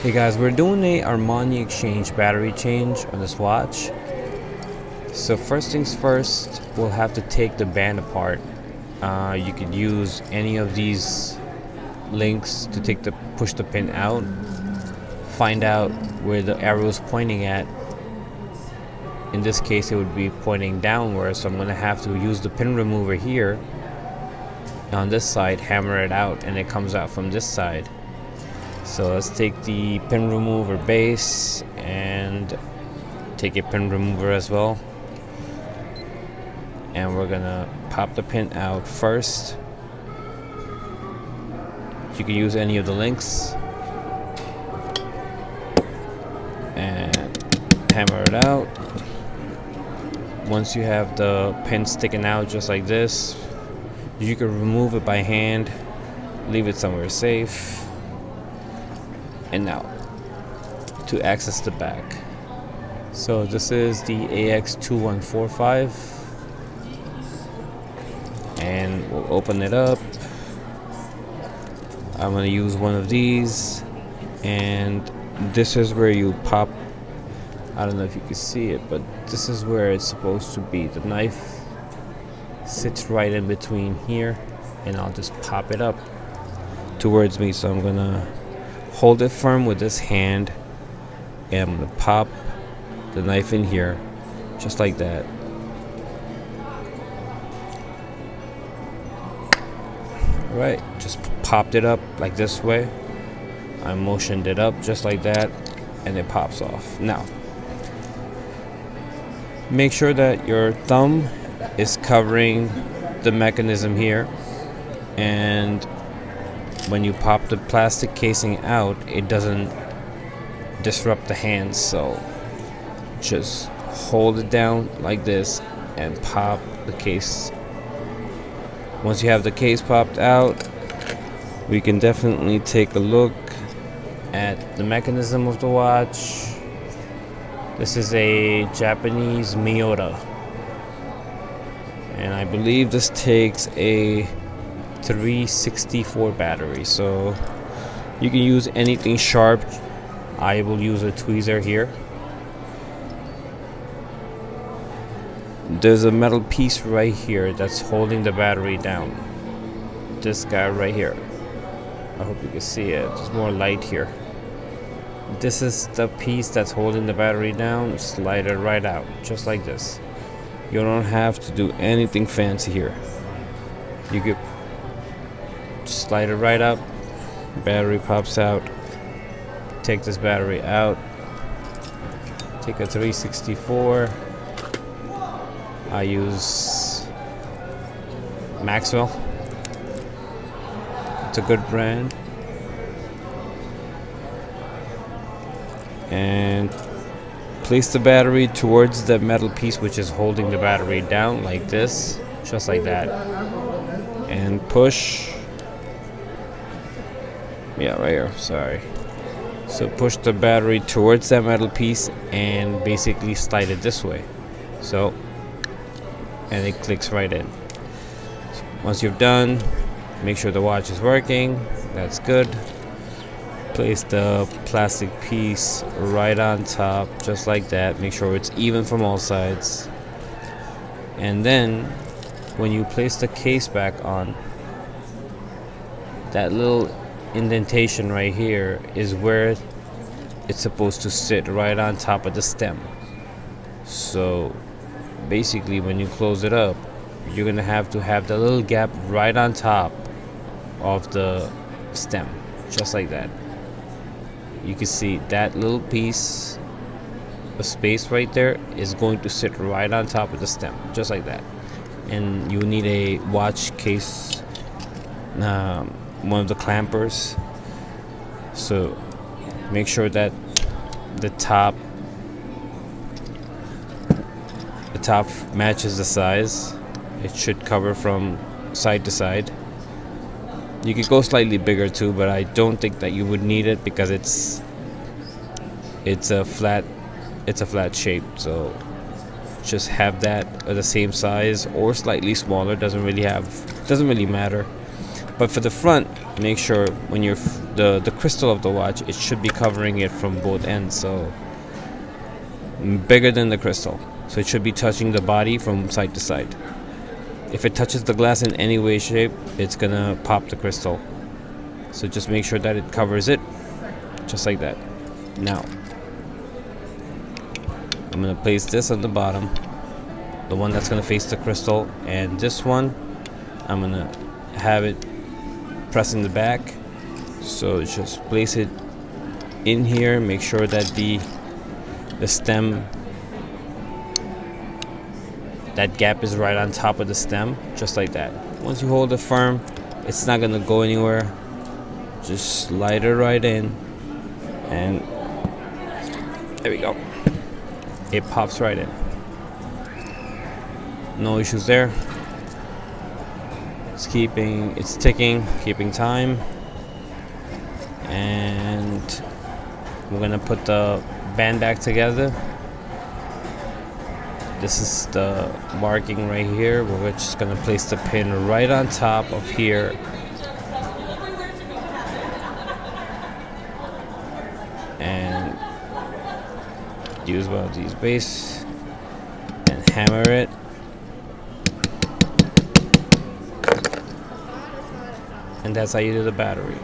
Hey guys, we're doing a Armani exchange battery change on this watch. So first things first, we'll have to take the band apart. You could use any of these links to push the pin out. Find out where the arrow is pointing at. In this case, it would be pointing downward, so I'm going to have to use the pin remover here on this side, hammer it out, and it comes out from this side. So let's take the pin remover base and take a pin remover as well, and we're gonna pop the pin out first. You can use any of the links and hammer it out. Once you have the pin sticking out just like this, you can remove it by hand, leave it somewhere safe. And now to access the back. So this is the AX2145, and we'll open it up. I'm going to use one of these, and this is where you pop. I don't know if you can see it, but this is where it's supposed to be. The knife sits right in between here, and I'll just pop it up towards me. So I'm gonna hold it firm with this hand, and I'm gonna pop the knife in here just like that. Alright, just popped it up like this way. I motioned it up just like that, and it pops off. Now make sure that your thumb is covering the mechanism here, and when you pop the plastic casing out, it doesn't disrupt the hands. So just hold it down like this and pop the case. Once you have the case popped out, we can definitely take a look at the mechanism of the watch. This is a Japanese Miyota, and I believe this takes a 364 battery, so you can use anything sharp. I will use a tweezer here. There's a metal piece right here that's holding the battery down. This guy right here. I hope you can see it. There's more light here. This is the piece that's holding the battery down. Slide it right out, just like this. You don't have to do anything fancy here. You could slide it right up, battery pops out. Take this battery out, take a 364. I use Maxwell, it's a good brand, and place the battery towards the metal piece which is holding the battery down like this, just like that, and push. Yeah, right here, sorry. So push the battery towards that metal piece and basically slide it this way. So, and it clicks right in. So once you've done, make sure the watch is working. That's good. Place the plastic piece right on top, just like that. Make sure it's even from all sides. And then, when you place the case back on, that little indentation right here is where it's supposed to sit, right on top of the stem. So basically when you close it up, you're gonna have to have the little gap right on top of the stem, just like that. You can see that little piece of space right there is going to sit right on top of the stem, just like that. And you need a watch case, one of the clampers. So make sure that the top matches the size. It should cover from side to side. You could go slightly bigger too, but I don't think that you would need it because it's a flat shape. So just have that the same size or slightly smaller. Doesn't really matter. But for the front, make sure when you're the crystal of the watch, it should be covering it from both ends, so bigger than the crystal, so it should be touching the body from side to side. If it touches the glass in any way, shape, it's gonna pop the crystal. So just make sure that it covers it, just like that. Now I'm gonna place this on the bottom, the one that's gonna face the crystal, and this one I'm gonna have it press in the back. So just place it in here, make sure that the stem, that gap is right on top of the stem, just like that. Once you hold it firm, it's not gonna go anywhere. Just slide it right in, and there we go. It pops right in. No issues there. It's ticking, keeping time. And we're gonna put the band back together. This is the marking right here. We're just gonna place the pin right on top of here. And use one of these base and hammer it. And that's how you do the battery.